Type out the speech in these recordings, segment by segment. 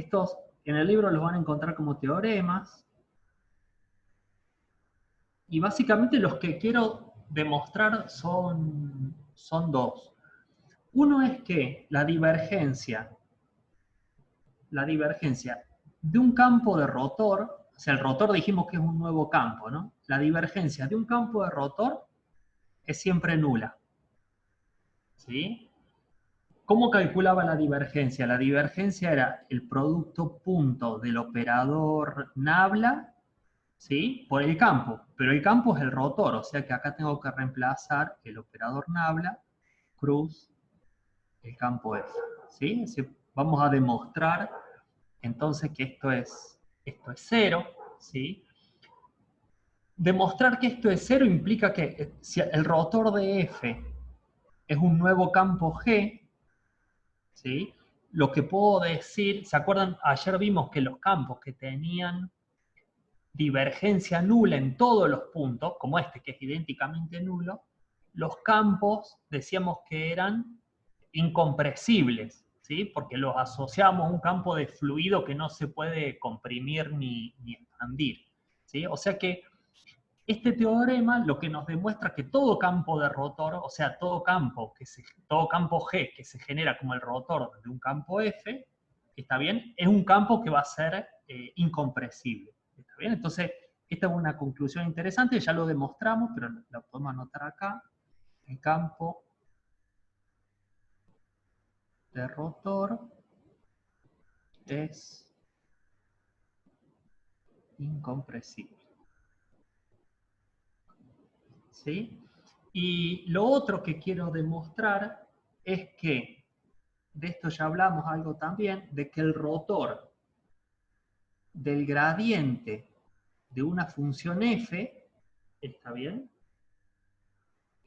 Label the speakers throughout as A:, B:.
A: Estos en el libro los van a encontrar como teoremas. Y básicamente los que quiero demostrar son dos. Uno es que la divergencia de un campo de rotor, o sea, el rotor dijimos que es un nuevo campo, ¿no? La divergencia de un campo de rotor es siempre nula. ¿Sí? ¿Cómo calculaba la divergencia? La divergencia era el producto punto del operador nabla, ¿sí? Por el campo, pero el campo es el rotor, o sea que acá tengo que reemplazar el operador nabla, cruz, el campo F, ¿sí? Vamos a demostrar entonces que esto es cero, ¿sí? Demostrar que esto es cero implica que si el rotor de F es un nuevo campo G, ¿sí? Lo que puedo decir, ¿se acuerdan? Ayer vimos que los campos que tenían divergencia nula en todos los puntos, como este que es idénticamente nulo, los campos decíamos que eran incompresibles, ¿sí? Porque los asociamos a un campo de fluido que no se puede comprimir ni expandir, ¿sí? O sea que este teorema lo que nos demuestra que todo campo de rotor, o sea, todo campo G que se genera como el rotor de un campo F, ¿está bien? Es un campo que va a ser incompresible, ¿está bien? Entonces, esta es una conclusión interesante, ya lo demostramos, pero lo podemos anotar acá. El campo de rotor es incompresible. ¿Sí? Y lo otro que quiero demostrar es que, de esto ya hablamos algo también, de que el rotor del gradiente de una función f, ¿está bien?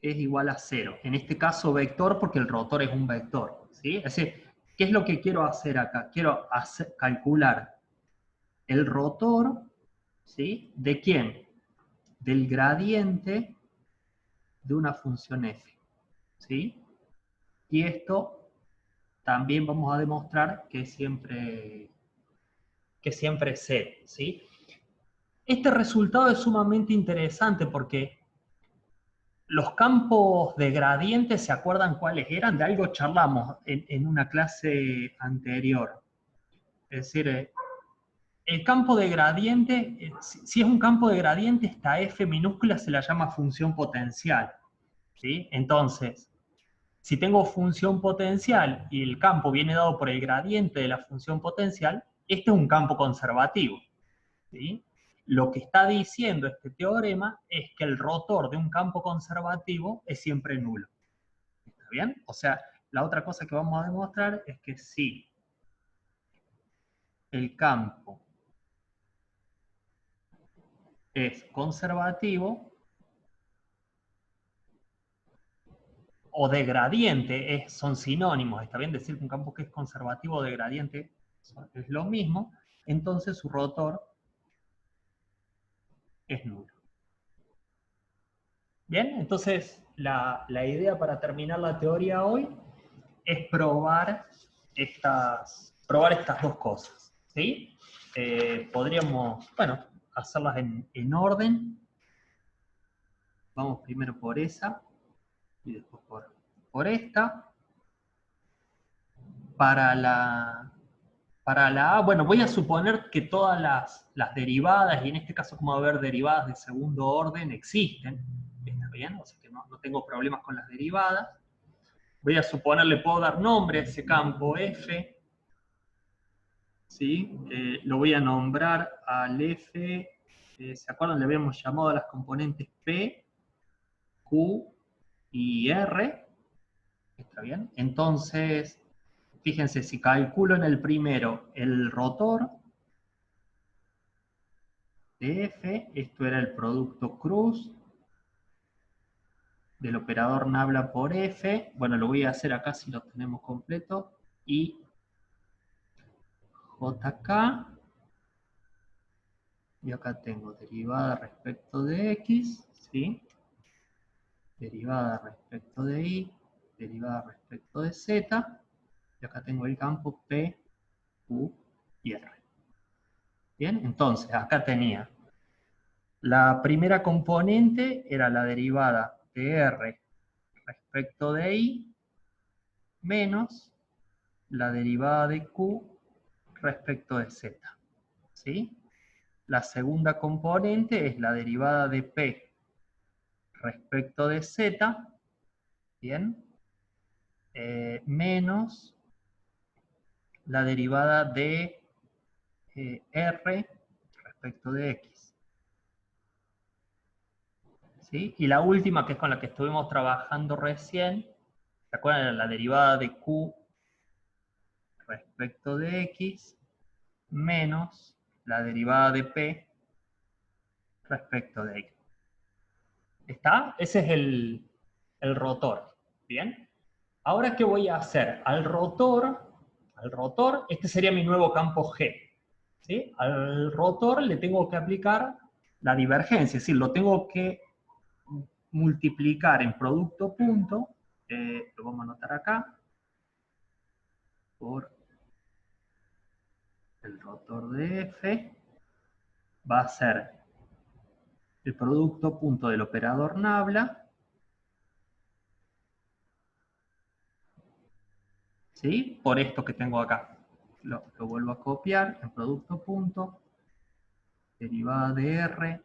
A: Es igual a 0. En este caso vector porque el rotor es un vector, ¿sí? Es decir, ¿qué es lo que quiero hacer acá? Quiero calcular el rotor, ¿sí? ¿De quién? Del gradiente de una función f, ¿sí? Y esto también vamos a demostrar que siempre es 0, ¿sí? Este resultado es sumamente interesante porque los campos de gradiente, ¿se acuerdan cuáles eran? De algo charlamos en una clase anterior. Es decir, el campo de gradiente, si es un campo de gradiente, esta f minúscula se la llama función potencial, ¿sí? Entonces, si tengo función potencial y el campo viene dado por el gradiente de la función potencial, este es un campo conservativo, ¿sí? Lo que está diciendo este teorema es que el rotor de un campo conservativo es siempre nulo. ¿Está bien? O sea, la otra cosa que vamos a demostrar es que si el campo es conservativo o de gradiente, son sinónimos, ¿está bien? Decir que un campo que es conservativo o de gradiente es lo mismo, entonces su rotor es nulo. Bien, entonces la idea para terminar la teoría hoy es probar estas dos cosas, ¿sí? Podríamos, bueno, hacerlas en orden. Vamos primero por esa y después por esta. Para la A, bueno, voy a suponer que todas las derivadas, y en este caso como va a haber derivadas de segundo orden, existen. ¿Está bien? O sea que no tengo problemas con las derivadas. Voy a suponer, le puedo dar nombre a ese campo F, ¿sí? Lo voy a nombrar al F, ¿se acuerdan? Le habíamos llamado a las componentes P, Q y R, ¿está bien? Entonces, fíjense, si calculo en el primero el rotor de F, esto era el producto cruz del operador nabla por F, bueno, lo voy a hacer acá si lo tenemos completo, y JK, y acá tengo derivada respecto de X, ¿sí? Derivada respecto de Y, derivada respecto de Z, y acá tengo el campo P, Q y R. Bien, entonces acá tenía la primera componente era la derivada de R respecto de I menos la derivada de Q respecto de Z. ¿Sí? La segunda componente es la derivada de P respecto de Z, ¿bien? Menos la derivada de R respecto de X. ¿Sí? Y la última, que es con la que estuvimos trabajando recién, ¿se acuerdan? La derivada de Q respecto de X menos la derivada de P respecto de X. ¿Está? Ese es el rotor. ¿Bien? Ahora, ¿qué voy a hacer? Al rotor, este sería mi nuevo campo G. ¿Sí? Al rotor le tengo que aplicar la divergencia, es decir, lo tengo que multiplicar en producto punto, lo vamos a anotar acá, por el rotor de F, va a ser el producto punto del operador nabla, ¿sí? Por esto que tengo acá. Lo vuelvo a copiar en producto punto, derivada de R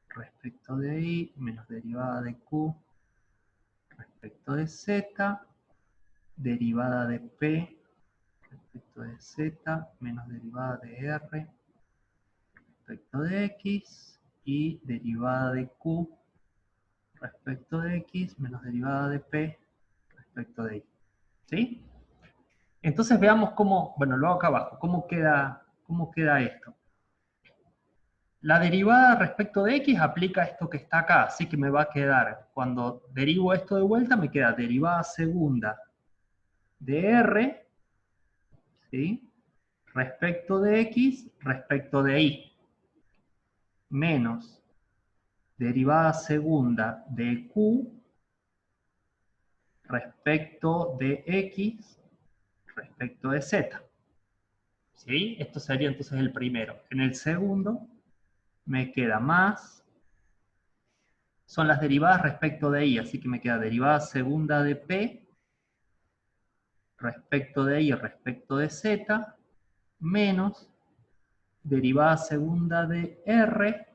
A: respecto de I menos derivada de Q respecto de Z, derivada de P respecto de Z menos derivada de R respecto de X y derivada de Q respecto de X menos derivada de P respecto de Y. ¿Sí? Entonces veamos cómo, bueno, lo hago acá abajo, cómo queda esto. La derivada respecto de X aplica esto que está acá, así que me va a quedar, cuando derivo esto de vuelta, me queda derivada segunda de R, ¿sí? Respecto de X, respecto de Y, menos derivada segunda de Q respecto de X respecto de Z. ¿Sí? Esto sería entonces el primero. En el segundo me queda más, son las derivadas respecto de Y, así que me queda derivada segunda de P respecto de Y respecto de Z, menos derivada segunda de R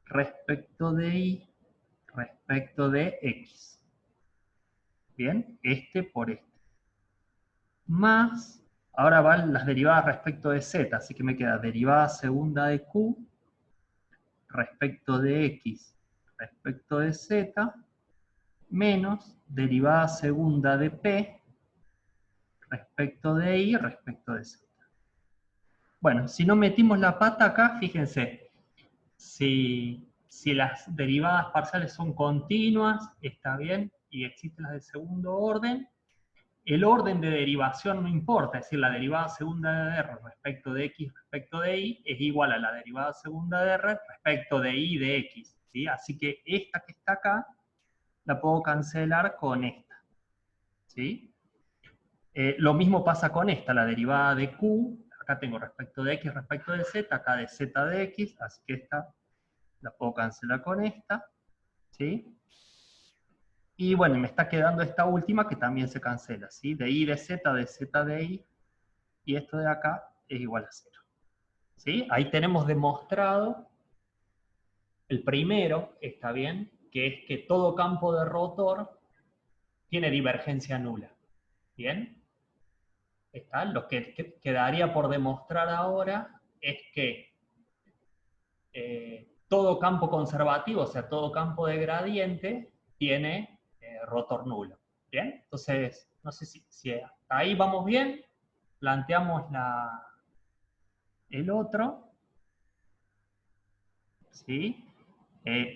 A: respecto de Y respecto de X. Bien, este por este. Más, ahora van las derivadas respecto de Z, así que me queda derivada segunda de Q respecto de X respecto de Z, menos derivada segunda de P respecto de Y respecto de Z. Bueno, si no metimos la pata acá, fíjense, si las derivadas parciales son continuas, está bien, y existen las de segundo orden, el orden de derivación no importa, es decir, la derivada segunda de R respecto de X respecto de Y es igual a la derivada segunda de R respecto de Y de X. ¿Sí? Así que esta que está acá la puedo cancelar con esta. ¿Sí? Lo mismo pasa con esta, la derivada de Q, acá tengo respecto de X respecto de Z, acá de Z de X, así que esta la puedo cancelar con esta. ¿Sí? Y bueno, me está quedando esta última que también se cancela, ¿sí? De Y de Z de Y, y esto de acá es igual a 0. ¿Sí? Ahí tenemos demostrado el primero, está bien, que es que todo campo de rotor tiene divergencia nula. ¿Bien? ¿Está? Lo que quedaría por demostrar ahora es que todo campo conservativo, o sea, todo campo de gradiente, tiene rotor nulo. ¿Bien? Entonces, no sé si hasta ahí vamos bien. Planteamos el otro. ¿Sí?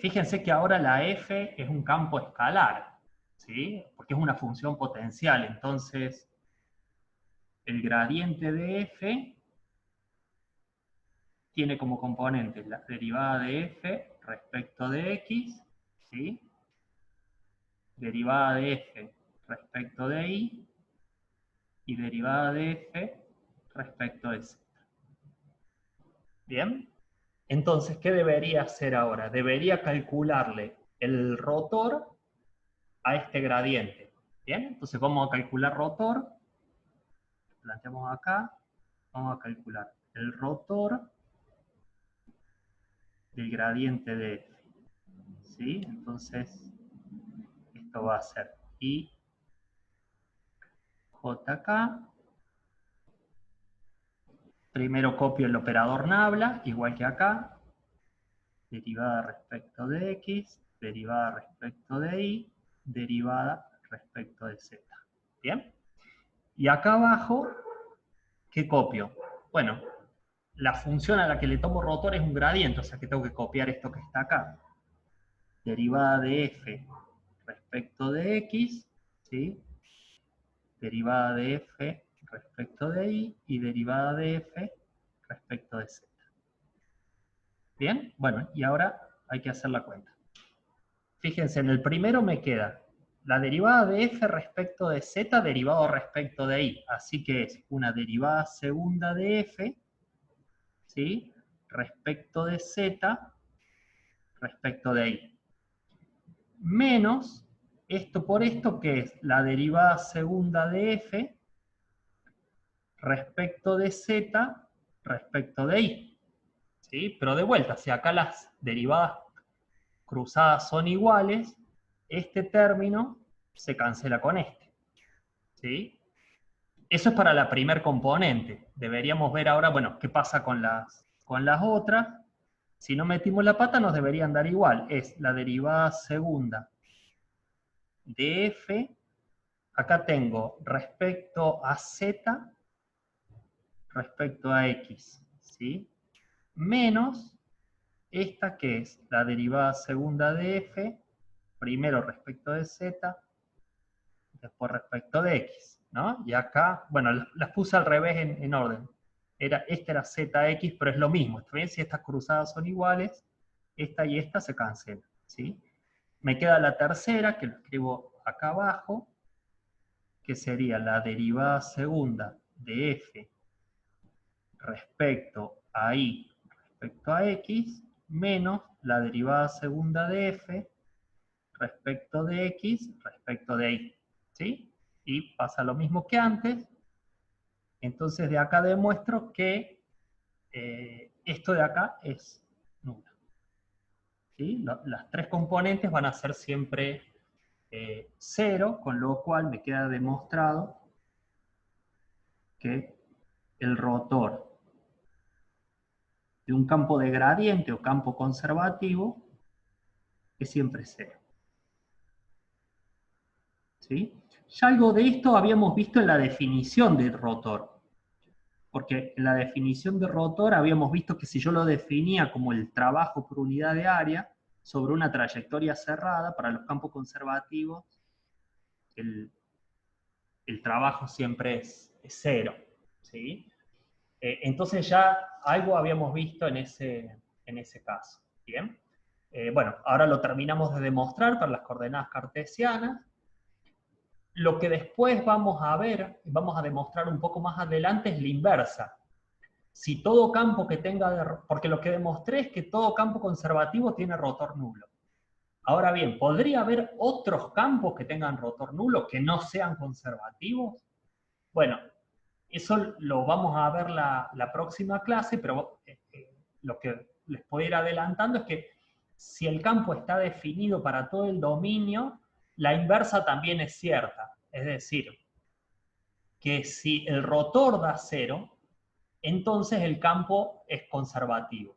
A: Fíjense que ahora la f es un campo escalar, ¿sí? Porque es una función potencial. Entonces, el gradiente de f tiene como componente la derivada de f respecto de x, ¿sí? Derivada de f respecto de y derivada de f respecto de z. ¿Bien? Entonces, ¿qué debería hacer ahora? Debería calcularle el rotor a este gradiente. ¿Bien? Entonces vamos a calcular rotor. Planteamos acá. Vamos a calcular el rotor del gradiente de f. ¿Sí? Entonces, esto va a ser I JK. Primero copio el operador nabla, igual que acá. Derivada respecto de x, derivada respecto de y, derivada respecto de z. ¿Bien? Y acá abajo, ¿qué copio? Bueno, la función a la que le tomo rotor es un gradiente, o sea que tengo que copiar esto que está acá. Derivada de f respecto de x, ¿sí? Derivada de f respecto de y derivada de f respecto de z. ¿Bien? Bueno, y ahora hay que hacer la cuenta. Fíjense, en el primero me queda la derivada de f respecto de z derivado respecto de y. Así que es una derivada segunda de f, ¿sí? Respecto de z respecto de y. Menos esto por esto, que es la derivada segunda de f respecto de z respecto de y. ¿Sí? Pero de vuelta, si acá las derivadas cruzadas son iguales, este término se cancela con este. ¿Sí? Eso es para la primer componente. Deberíamos ver ahora, bueno, qué pasa con las otras. Si no metimos la pata nos deberían dar igual. Es la derivada segunda de f. Acá tengo respecto a z, respecto a x. ¿Sí? Menos esta que es la derivada segunda de f, primero respecto de z, después respecto de x, ¿no? Y acá, bueno, las puse al revés en orden. Esta era zx, pero es lo mismo. ¿Está bien? Si estas cruzadas son iguales, esta y esta se cancelan, ¿sí? Me queda la tercera, que lo escribo acá abajo, que sería la derivada segunda de f respecto a y respecto a x, menos la derivada segunda de f respecto de x respecto de y. ¿Sí? Y pasa lo mismo que antes. Entonces de acá demuestro que esto de acá es nulo. ¿Sí? Las tres componentes van a ser siempre 0, con lo cual me queda demostrado que el rotor de un campo de gradiente o campo conservativo es siempre 0. ¿Sí? Ya algo de esto habíamos visto en la definición del rotor. Porque en la definición de rotor habíamos visto que si yo lo definía como el trabajo por unidad de área sobre una trayectoria cerrada, para los campos conservativos, el trabajo siempre es 0. ¿Sí? Entonces ya algo habíamos visto en ese caso. ¿Bien? Bueno, ahora lo terminamos de demostrar para las coordenadas cartesianas. Lo que después vamos a ver, vamos a demostrar un poco más adelante, es la inversa. Si todo campo que tenga, porque lo que demostré es que todo campo conservativo tiene rotor nulo. Ahora bien, ¿podría haber otros campos que tengan rotor nulo que no sean conservativos? Bueno, eso lo vamos a ver la próxima clase, pero lo que les puedo ir adelantando es que si el campo está definido para todo el dominio, la inversa también es cierta. Es decir, que si el rotor da 0, entonces el campo es conservativo.